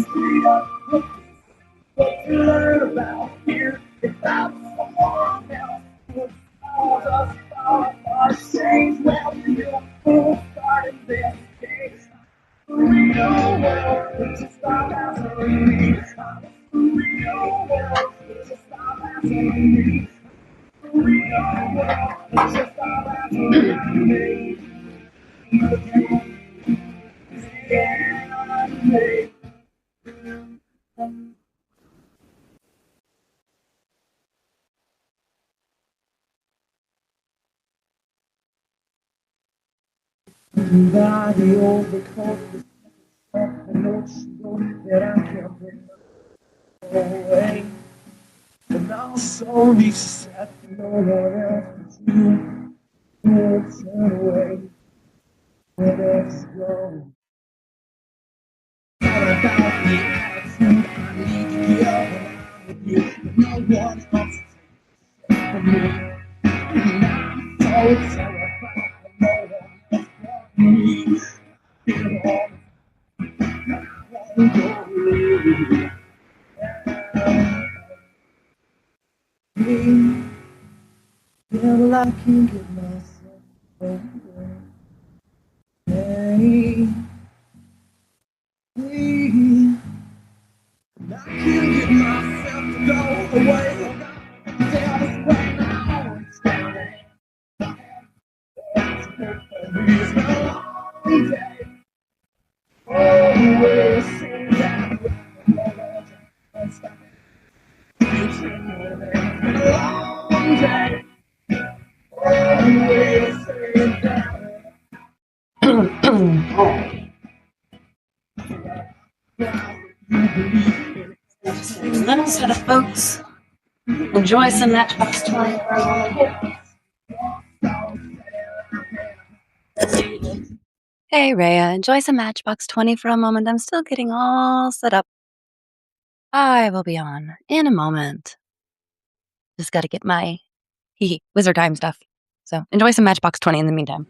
Straight up, what you learn about here without someone else who calls us all our shades. Well, you're full starting this day. The real world, would you stop answering me? The real world, would you stop answering me? The real world, would you stop answering me? Yeah, body overcoat the notes that I can't bring away. And now slowly set no one else but you. You won't turn away. Let us go. All about the attitude I need to get up with you. But no one else for me. And I'm so terrified of no one else but me. Get on, I won't go. Me, yeah, well, I can't get myself over. Hey, hey, I can't get myself to go away. Tell us right now it's starting. It's been a long day. Always seems that it's been a long day. Always seems that. Little set of folks. Enjoy some Matchbox 20 for a moment. Hey, Rhea, enjoy some Matchbox 20 for a moment. I'm still getting all set up. I will be on in a moment. Just got to get my wizard time stuff. So enjoy some Matchbox 20 in the meantime.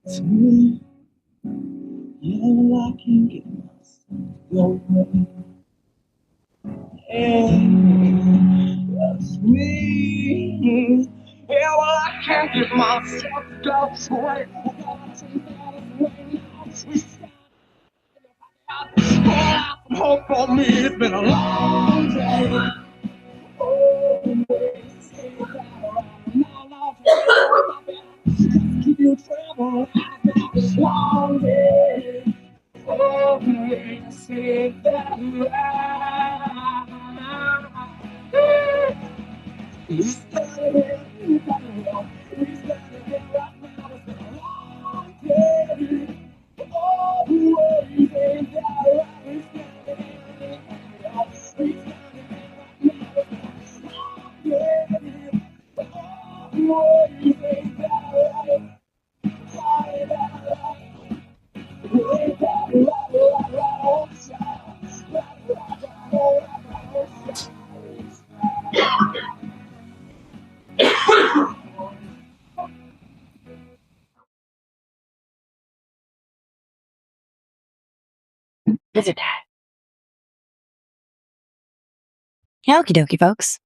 To me, yeah, I can get myself going. And that's me. Yeah, well, I can't get myself to go away. Some hope on me. It's been a long day. Keep you traveling long day. Always say that we started we started right now. It's been a long day. Always say that we started we started right now. It's been a long day. Always say that Wizard time. Okie dokie, folks.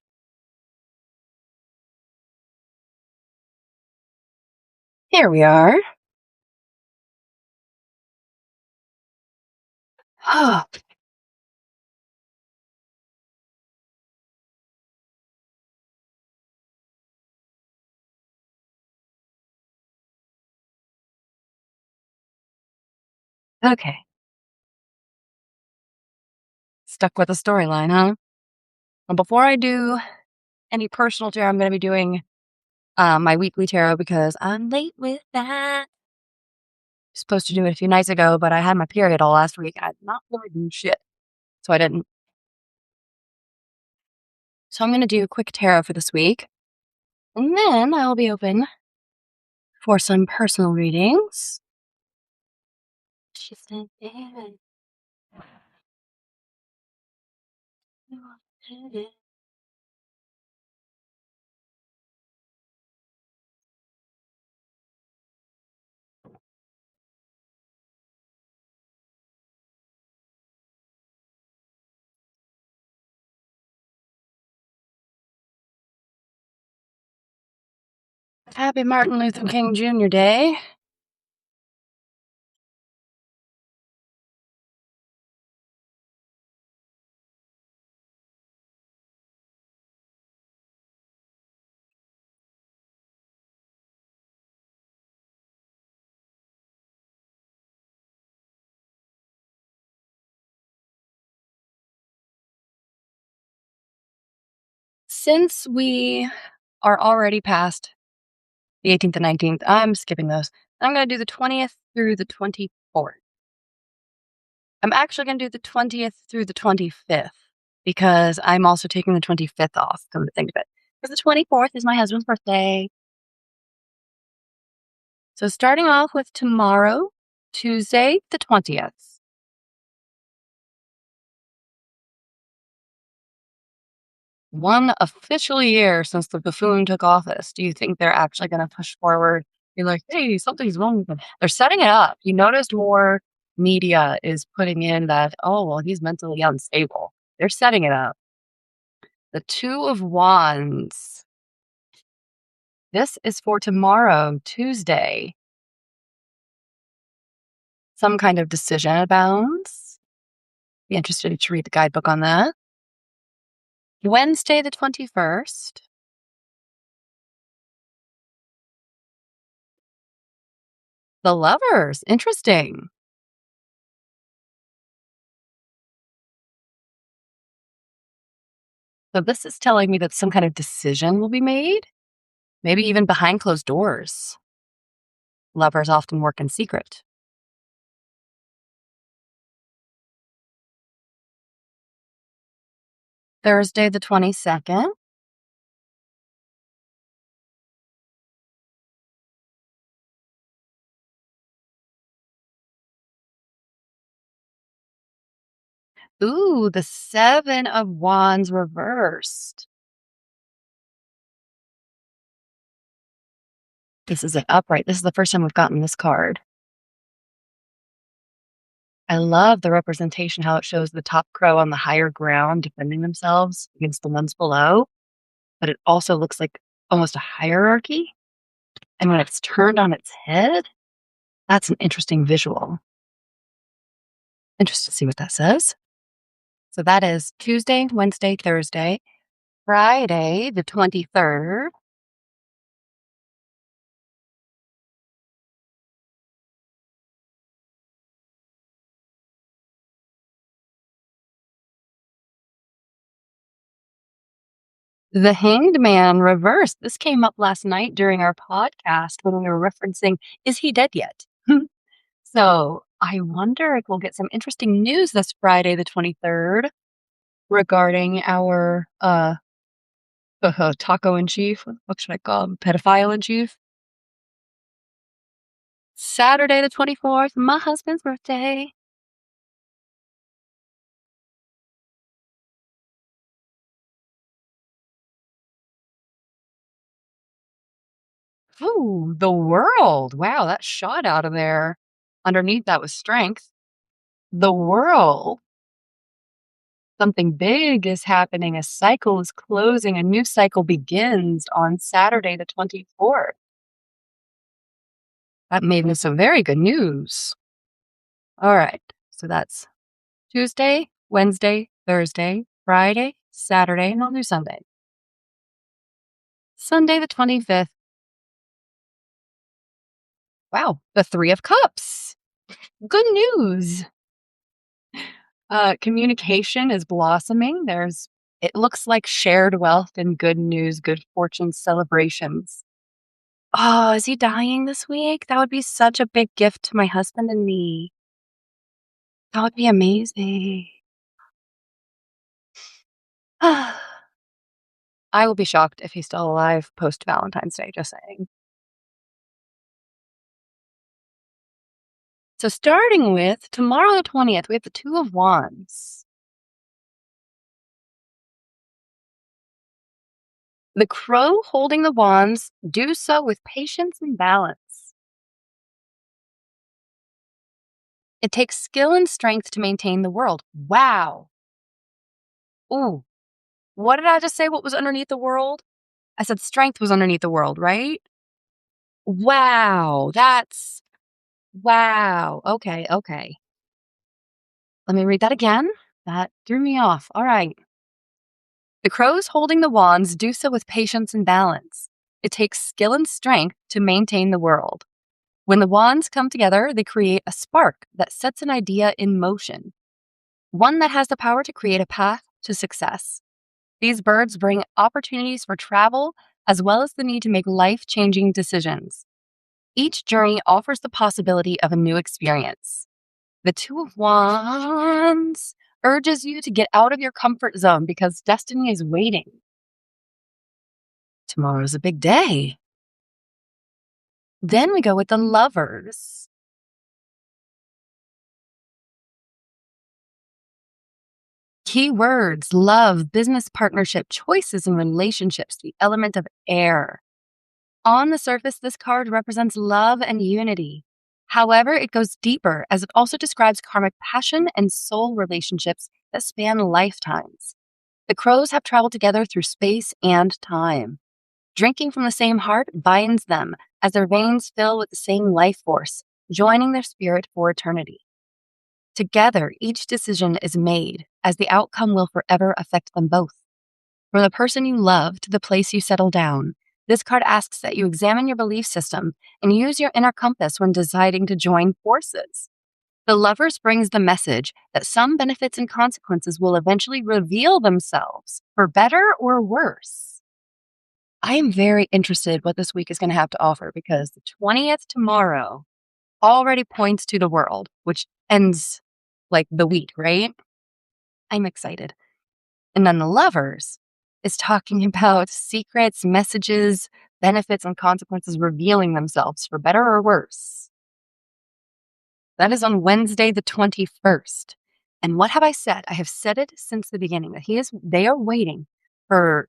Here we are. Oh, okay. Stuck with the storyline, huh? Well, before I do any personal share, I'm going to be doing my weekly tarot because I'm late with that. Supposed to do it a few nights ago, but I had my period all last week. I'm not really doing shit, so I didn't. So I'm going to do a quick tarot for this week, and then I will be open for some personal readings. She said, "David, you wanted it." Happy Martin Luther King Jr. Day. Since we are already past the 18th and 19th, I'm skipping those. I'm going to do the 20th through the 24th. I'm actually going to do the 20th through the 25th because I'm also taking the 25th off, come to think of it. Because the 24th is my husband's birthday. So starting off with tomorrow, Tuesday, the 20th. One official year since the buffoon took office. Do you think they're actually going to push forward? Be like, hey, something's wrong with him. They're setting it up. You noticed more media is putting in that, oh, well, he's mentally unstable. They're setting it up. The Two of Wands. This is for tomorrow, Tuesday. Some kind of decision abounds. Be interested to read the guidebook on that. Wednesday, the 21st. The Lovers. Interesting. So this is telling me that some kind of decision will be made, maybe even behind closed doors. Lovers often work in secret. Thursday, the 22nd. Ooh, the Seven of Wands reversed. This is an upright. This is the first time we've gotten this card. I love the representation, how it shows the top crow on the higher ground defending themselves against the ones below. But it also looks like almost a hierarchy. And when it's turned on its head, that's an interesting visual. Interested to see what that says. So that is Tuesday, Wednesday, Thursday, Friday, the 23rd. The Hanged Man reversed. This came up last night during our podcast when we were referencing, is he dead yet? So I wonder if we'll get some interesting news this Friday, the 23rd, regarding our taco in chief. What should I call him? Pedophile in chief. Saturday, the 24th, my husband's birthday. Ooh, the World. Wow, that shot out of there. Underneath that was Strength. The World. Something big is happening. A cycle is closing. A new cycle begins on Saturday, the 24th. That made me some very good news. All right. So that's Tuesday, Wednesday, Thursday, Friday, Saturday, and I'll do Sunday. Sunday, the 25th. Wow. The Three of Cups. Good news. Communication is blossoming. It looks like shared wealth and good news, good fortune celebrations. Oh, is he dying this week? That would be such a big gift to my husband and me. That would be amazing. I will be shocked if he's still alive post Valentine's Day, just saying. So starting with tomorrow the 20th, we have the Two of Wands. The crow holding the wands do so with patience and balance. It takes skill and strength to maintain the world. Wow. Ooh, what did I just say? What was underneath the world? I said strength was underneath the world, right? Wow. That's wow. Okay. Okay. Let me read that again. That threw me off. All right. The crows holding the wands do so with patience and balance. It takes skill and strength to maintain the world. When the wands come together, they create a spark that sets an idea in motion, one that has the power to create a path to success. These birds bring opportunities for travel as well as the need to make life changing decisions. Each journey offers the possibility of a new experience. The Two of Wands urges you to get out of your comfort zone because destiny is waiting. Tomorrow's a big day. Then we go with the Lovers. Keywords: love, business partnership, choices and relationships, the element of air. On the surface, this card represents love and unity. However, it goes deeper as it also describes karmic passion and soul relationships that span lifetimes. The crows have traveled together through space and time. Drinking from the same heart binds them as their veins fill with the same life force, joining their spirit for eternity. Together, each decision is made, as the outcome will forever affect them both. From the person you love to the place you settle down, this card asks that you examine your belief system and use your inner compass when deciding to join forces. The Lovers brings the message that some benefits and consequences will eventually reveal themselves, for better or worse. I am very interested what this week is going to have to offer because the 20th tomorrow already points to the world, which ends like the week, right? I'm excited. And then the Lovers is talking about secrets, messages, benefits, and consequences revealing themselves for better or worse. That is on Wednesday, the 21st. And what have I said? I have said it since the beginning that they are waiting for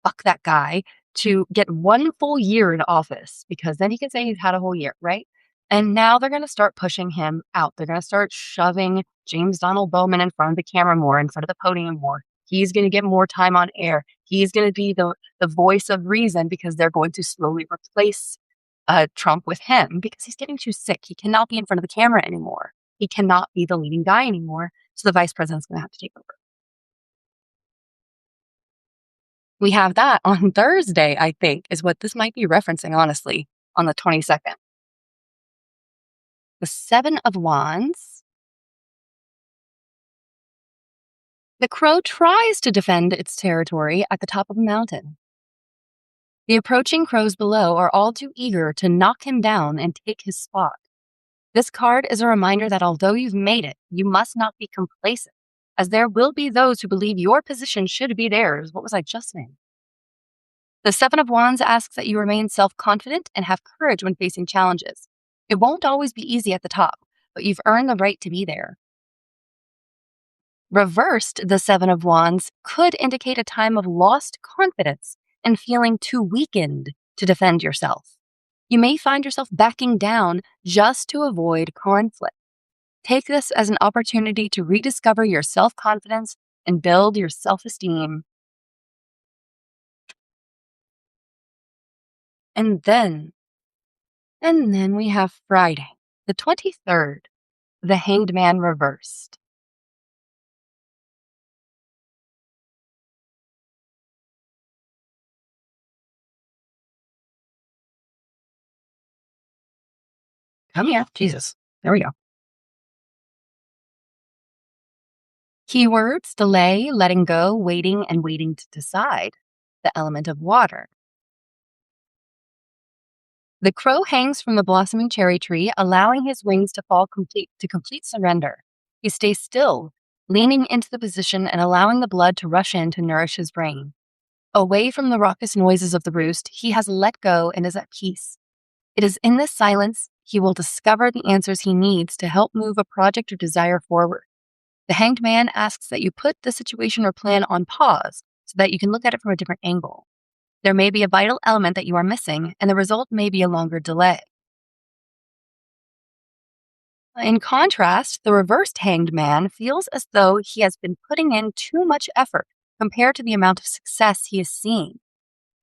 fuck that guy to get one full year in office because then he can say he's had a whole year, right? And now they're going to start pushing him out. They're going to start shoving James Donald Bowman in front of the camera more, in front of the podium more. He's going to get more time on air. He's going to be the voice of reason because they're going to slowly replace Trump with him because he's getting too sick. He cannot be in front of the camera anymore. He cannot be the leading guy anymore. So the vice president's going to have to take over. We have that on Thursday, I think, is what this might be referencing, honestly, on the 22nd. The Seven of Wands. The crow tries to defend its territory at the top of a mountain. The approaching crows below are all too eager to knock him down and take his spot. This card is a reminder that although you've made it, you must not be complacent, as there will be those who believe your position should be theirs. What was I just saying? The Seven of Wands asks that you remain self-confident and have courage when facing challenges. It won't always be easy at the top, but you've earned the right to be there. Reversed, the Seven of Wands could indicate a time of lost confidence and feeling too weakened to defend yourself. You may find yourself backing down just to avoid conflict. Take this as an opportunity to rediscover your self-confidence and build your self-esteem. And then we have Friday, the 23rd, the Hanged Man reversed. Come here. Jesus. There we go. Keywords: delay, letting go, waiting, and waiting to decide. The element of water. The crow hangs from the blossoming cherry tree, allowing his wings to fall to complete surrender. He stays still, leaning into the position and allowing the blood to rush in to nourish his brain. Away from the raucous noises of the roost, he has let go and is at peace. It is in this silence he will discover the answers he needs to help move a project or desire forward. The hanged man asks that you put the situation or plan on pause so that you can look at it from a different angle. There may be a vital element that you are missing, and the result may be a longer delay. In contrast, the reversed hanged man feels as though he has been putting in too much effort compared to the amount of success he is seeing.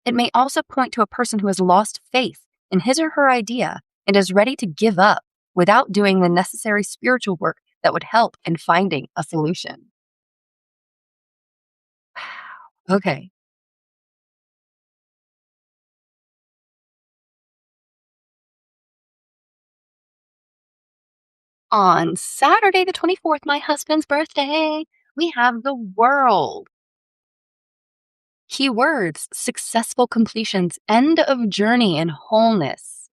It may also point to a person who has lost faith in his or her idea and is ready to give up without doing the necessary spiritual work that would help in finding a solution. Okay. On Saturday, the 24th, my husband's birthday, we have the world. Keywords: successful completions, end of journey and wholeness.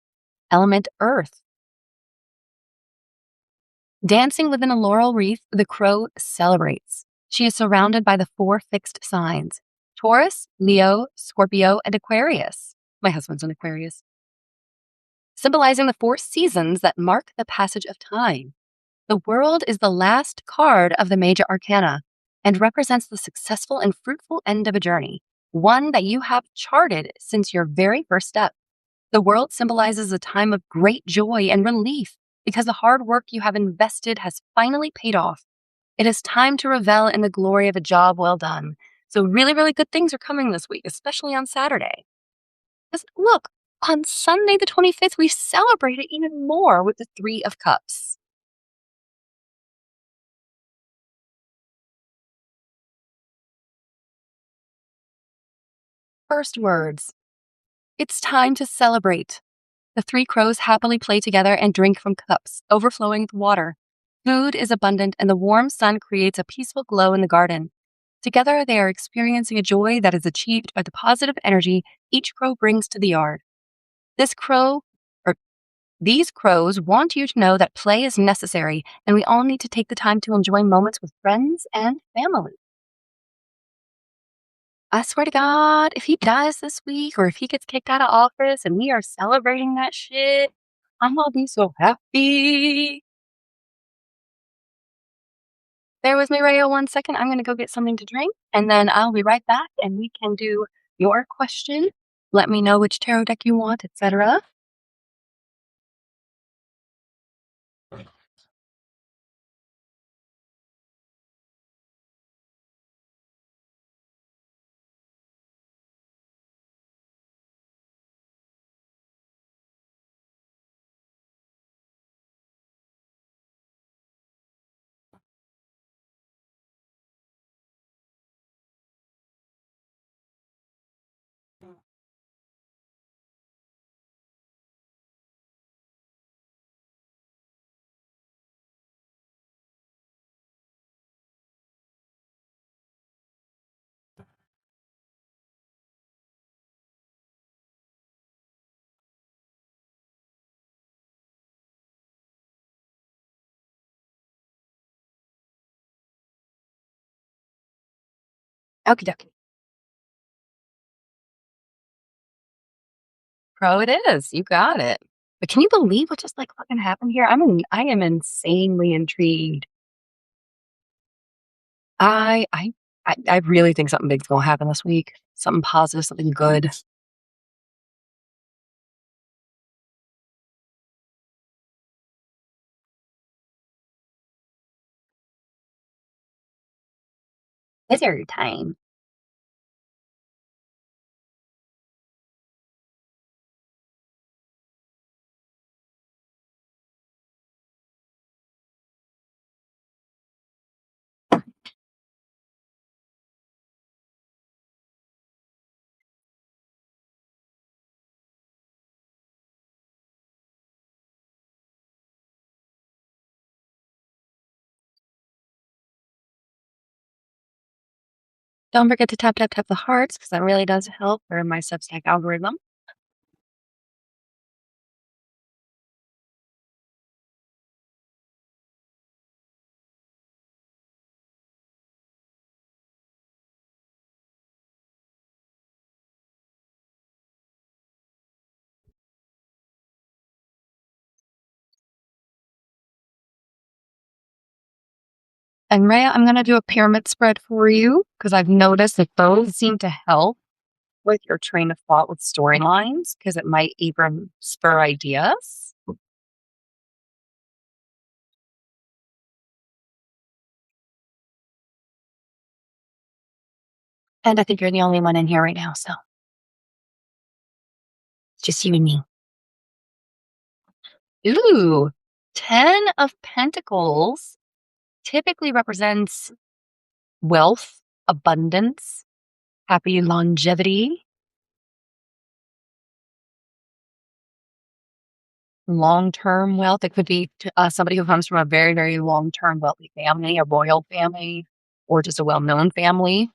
Element earth. Dancing within a laurel wreath, the crow celebrates. She is surrounded by the four fixed signs: Taurus, Leo, Scorpio, and Aquarius. My husband's an Aquarius. Symbolizing the four seasons that mark the passage of time. The world is the last card of the major arcana and represents the successful and fruitful end of a journey, one that you have charted since your very first step. The world symbolizes a time of great joy and relief because the hard work you have invested has finally paid off. It is time to revel in the glory of a job well done. So really, really good things are coming this week, especially on Saturday. Because look, on Sunday the 25th, we celebrate it even more with the Three of Cups. First words. It's time to celebrate. The three crows happily play together and drink from cups, overflowing with water. Food is abundant, and the warm sun creates a peaceful glow in the garden. Together, they are experiencing a joy that is achieved by the positive energy each crow brings to the yard. This crow, or these crows, want you to know that play is necessary, and we all need to take the time to enjoy moments with friends and family. I swear to God, if he dies this week or if he gets kicked out of office and we are celebrating that shit, I'm gonna be so happy. Bear with me, Rayo, 1 second. I'm gonna go get something to drink and then I'll be right back and we can do your question. Let me know which tarot deck you want, etc. Okie dokie. Pro it is. You got it. But can you believe what just like fucking happened here? I am insanely intrigued. I I I really think something big's gonna happen this week. Something positive, something good. It's your time. Don't forget to tap, tap, tap the hearts because that really does help for my Substack algorithm. And Rhea, I'm going to do a pyramid spread for you because I've noticed that those seem to help with your train of thought with storylines because it might even spur ideas. And I think you're the only one in here right now, so it's just you and me. Ooh, 10 of Pentacles typically represents wealth, abundance, happy longevity, long-term wealth. It could be somebody who comes from a very, very long-term wealthy family, a royal family, or just a well-known family.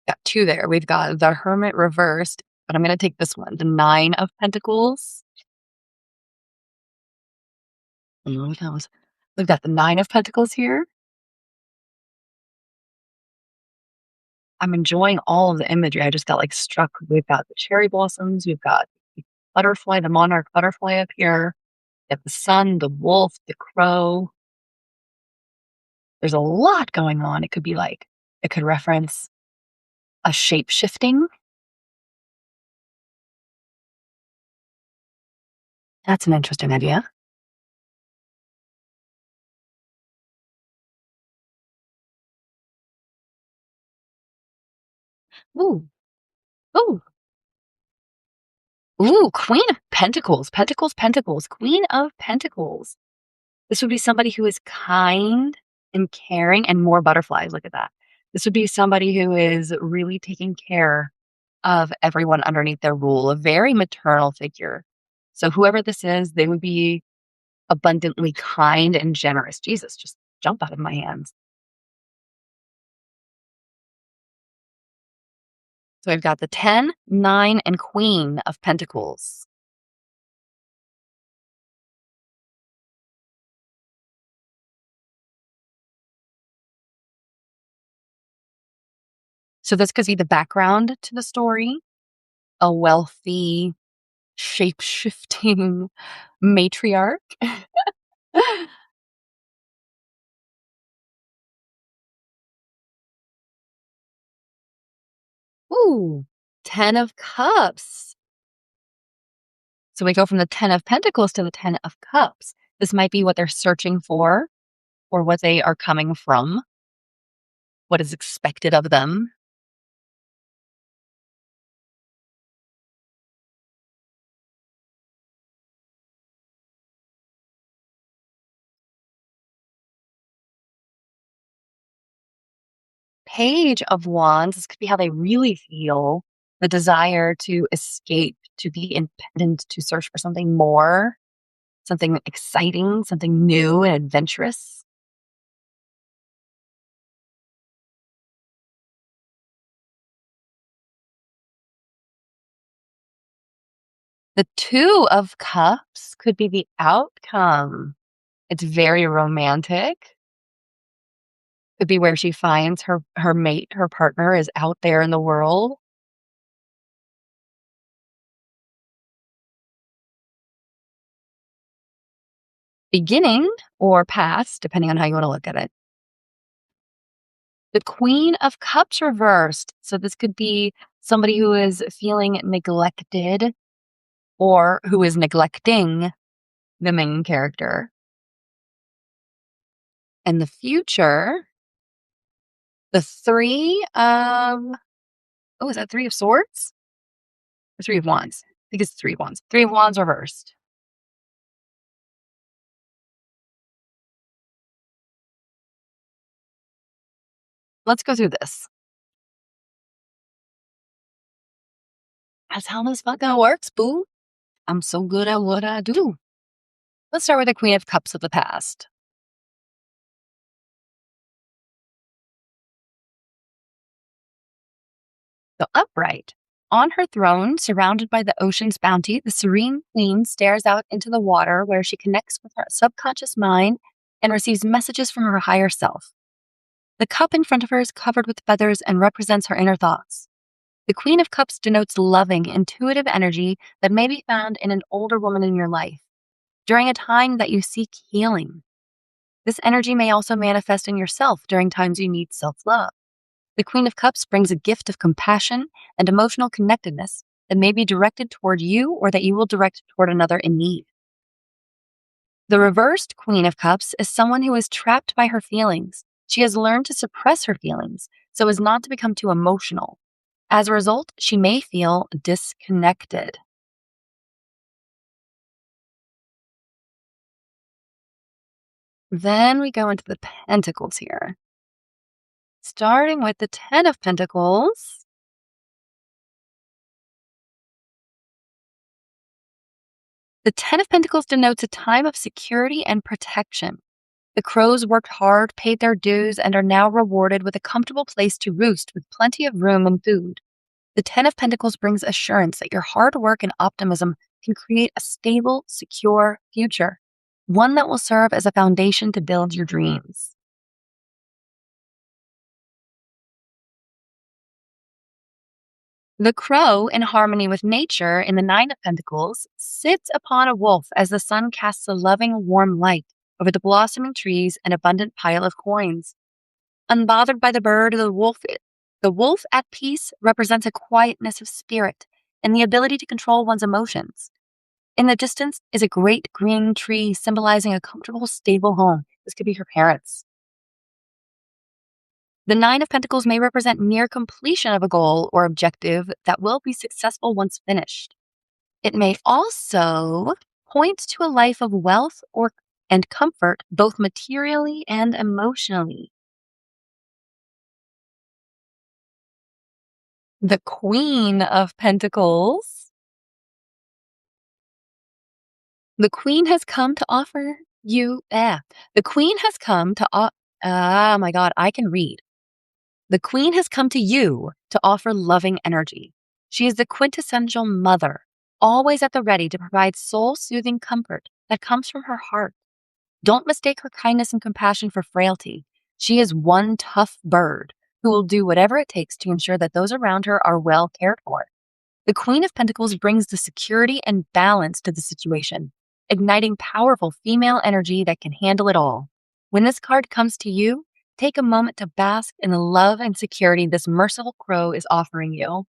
Got two there. We've got the Hermit reversed, but I'm going to take this one, the 9 of Pentacles. We've got the 9 of Pentacles here. I'm enjoying all of the imagery. I just got like struck. We've got the cherry blossoms. We've got the butterfly, the monarch butterfly up here. We have the sun, the wolf, the crow. There's a lot going on. It could be like, it could reference a shape shifting. That's an interesting idea. Ooh, ooh, ooh, Queen of Pentacles, Pentacles, Pentacles, Queen of Pentacles. This would be somebody who is kind and caring and more butterflies. Look at that. This would be somebody who is really taking care of everyone underneath their rule, a very maternal figure. So whoever this is, they would be abundantly kind and generous. Jesus, just jump out of my hands. So I've got the 10, 9, and Queen of Pentacles. So this could be the background to the story, a wealthy, shape-shifting matriarch. Ooh, 10 of Cups. So we go from the 10 of Pentacles to the 10 of Cups. This might be what they're searching for or what they are coming from, what is expected of them. Page of Wands, this could be how they really feel, the desire to escape, to be independent, to search for something more, something exciting, something new and adventurous. The 2 of Cups could be the outcome. It's very romantic. Could be where she finds her mate, her partner is out there in the world. Beginning or past, depending on how you want to look at it. The Queen of Cups reversed. So this could be somebody who is feeling neglected or who is neglecting the main character. And the future, the 3 of, oh, is that 3 of Swords? Or 3 of Wands? I think it's 3 of Wands. 3 of Wands reversed. Let's go through this. That's how this fucking works, boo. I'm so good at what I do. Let's start with the Queen of Cups of the past. So upright. On her throne, surrounded by the ocean's bounty, the serene queen stares out into the water where she connects with her subconscious mind and receives messages from her higher self. The cup in front of her is covered with feathers and represents her inner thoughts. The Queen of Cups denotes loving, intuitive energy that may be found in an older woman in your life during a time that you seek healing. This energy may also manifest in yourself during times you need self love. The Queen of Cups brings a gift of compassion and emotional connectedness that may be directed toward you or that you will direct toward another in need. The reversed Queen of Cups is someone who is trapped by her feelings. She has learned to suppress her feelings so as not to become too emotional. As a result, she may feel disconnected. Then we go into the Pentacles here. Starting with the Ten of Pentacles. The Ten of Pentacles denotes a time of security and protection. The crows worked hard, paid their dues, and are now rewarded with a comfortable place to roost with plenty of room and food. The Ten of Pentacles brings assurance that your hard work and optimism can create a stable, secure future, one that will serve as a foundation to build your dreams. The crow, in harmony with nature in the Nine of Pentacles, sits upon a wolf as the sun casts a loving, warm light over the blossoming trees and abundant pile of coins. Unbothered by the bird, the wolf at peace represents a quietness of spirit and the ability to control one's emotions. In the distance is a great green tree symbolizing a comfortable, stable home. This could be her parents. The Nine of Pentacles may represent near completion of a goal or objective that will be successful once finished. It may also point to a life of wealth and comfort, both materially and emotionally. The Queen of Pentacles. The Queen has come to offer you. The Queen has come to. Oh my God, I can read. The Queen has come to you to offer loving energy. She is the quintessential mother, always at the ready to provide soul-soothing comfort that comes from her heart. Don't mistake her kindness and compassion for frailty. She is one tough bird who will do whatever it takes to ensure that those around her are well cared for. The Queen of Pentacles brings the security and balance to the situation, igniting powerful female energy that can handle it all. When this card comes to you, take a moment to bask in the love and security this merciful crow is offering you.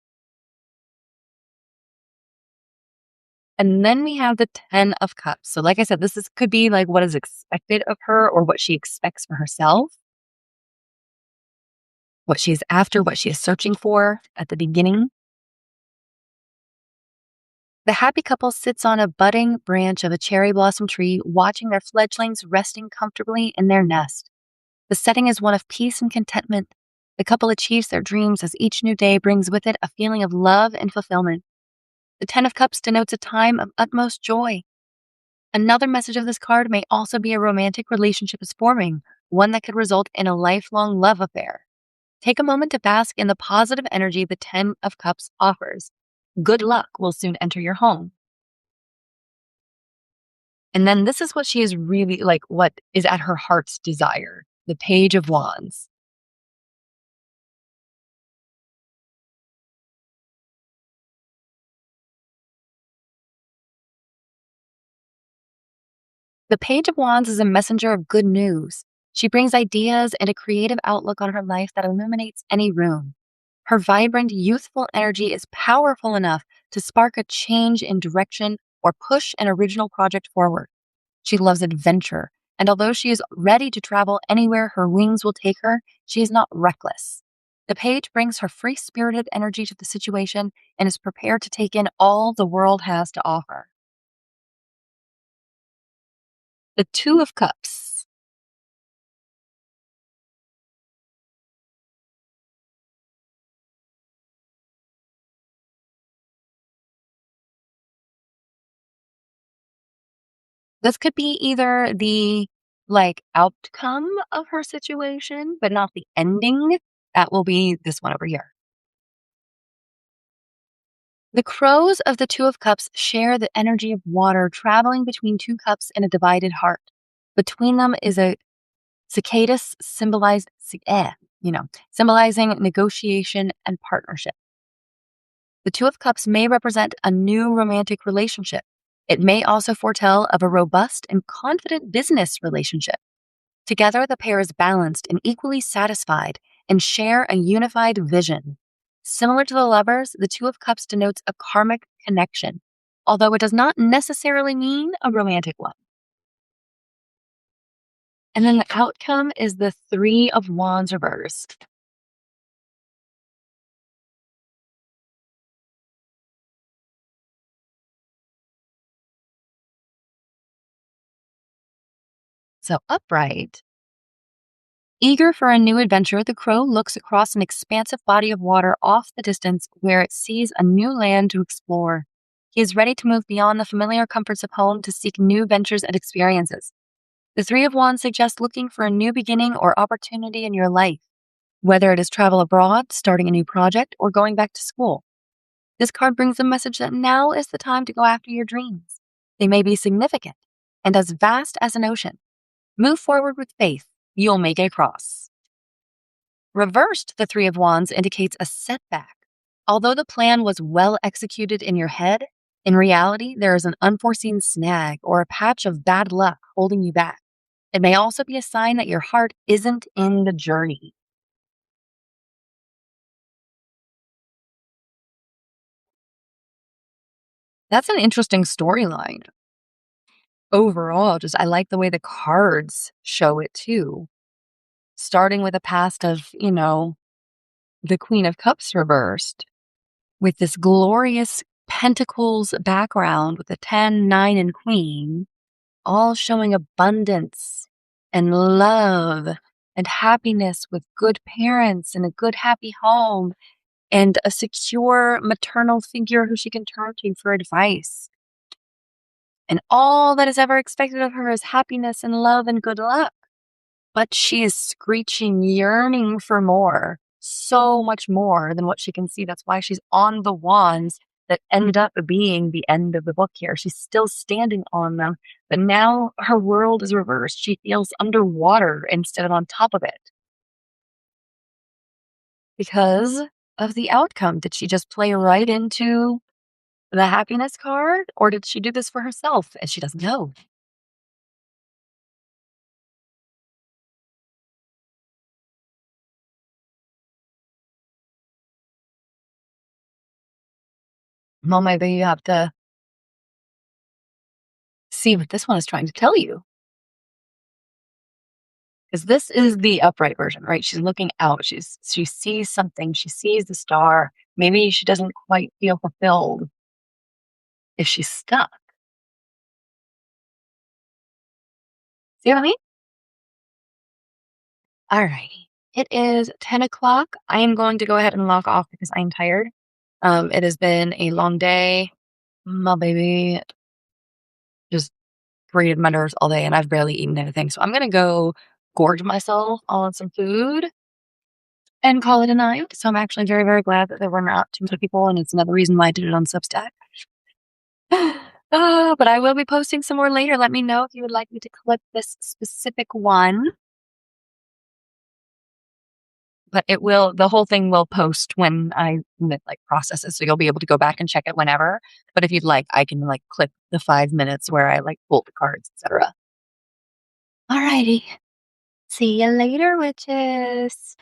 And then we have the Ten of Cups. So like I said, could be like what is expected of her or what she expects for herself, what she is after, what she is searching for at the beginning. The happy couple sits on a budding branch of a cherry blossom tree, watching their fledglings resting comfortably in their nest. The setting is one of peace and contentment. The couple achieves their dreams as each new day brings with it a feeling of love and fulfillment. The Ten of Cups denotes a time of utmost joy. Another message of this card may also be a romantic relationship is forming, one that could result in a lifelong love affair. Take a moment to bask in the positive energy the Ten of Cups offers. Good luck will soon enter your home. And then this is what she is really like, what is at her heart's desire. The Page of Wands. The Page of Wands is a messenger of good news. She brings ideas and a creative outlook on her life that illuminates any room. Her vibrant, youthful energy is powerful enough to spark a change in direction or push an original project forward. She loves adventure, and although she is ready to travel anywhere her wings will take her, she is not reckless. The page brings her free-spirited energy to the situation and is prepared to take in all the world has to offer. The Two of Cups. This could be either the outcome of her situation, but not the ending. That will be this one over here. The crows of the Two of Cups share the energy of water traveling between two cups in a divided heart. Between them is a cicadas symbolizing negotiation and partnership. The Two of Cups may represent a new romantic relationship. It may also foretell of a robust and confident business relationship. Together, the pair is balanced and equally satisfied and share a unified vision. Similar to the lovers, the Two of Cups denotes a karmic connection, although it does not necessarily mean a romantic one. And then the outcome is the Three of Wands reversed. So upright. Eager for a new adventure, the crow looks across an expansive body of water off the distance where it sees a new land to explore. He is ready to move beyond the familiar comforts of home to seek new ventures and experiences. The Three of Wands suggests looking for a new beginning or opportunity in your life, whether it is travel abroad, starting a new project, or going back to school. This card brings a message that now is the time to go after your dreams. They may be significant and as vast as an ocean. Move forward with faith. You'll make a cross. Reversed, the Three of Wands indicates a setback. Although the plan was well executed in your head, in reality, there is an unforeseen snag or a patch of bad luck holding you back. It may also be a sign that your heart isn't in the journey. That's an interesting storyline. Overall, just I like the way the cards show it too. Starting with a past of, the Queen of Cups reversed with this glorious Pentacles background with the 10, 9, and Queen, all showing abundance and love and happiness with good parents and a good, happy home and a secure maternal figure who she can turn to for advice. And all that is ever expected of her is happiness and love and good luck. But she is screeching, yearning for more, so much more than what she can see. That's why she's on the wands that end up being the end of the book here. She's still standing on them, but now her world is reversed. She feels underwater instead of on top of it because of the outcome. Did she just play right into the happiness card, or did she do this for herself and she doesn't know? Well, maybe you have to see what this one is trying to tell you. Because this is the upright version, right? She's looking out. She sees something. She sees the star. Maybe she doesn't quite feel fulfilled if she's stuck. See what I mean? All righty. It is 10 o'clock. I am going to go ahead and log off because I am tired. It has been a long day. My baby just created my nerves all day and I've barely eaten anything. So I'm going to go gorge myself on some food and call it a night. So I'm actually very, very glad that there were not too many people. And it's another reason why I did it on Substack. But I will be posting some more later. Let me know if you would like me to clip this specific one. But the whole thing will post when it processes. So you'll be able to go back and check it whenever. But if you'd like, I can clip the 5 minutes where I pull the cards, etc. Alrighty. See you later, witches.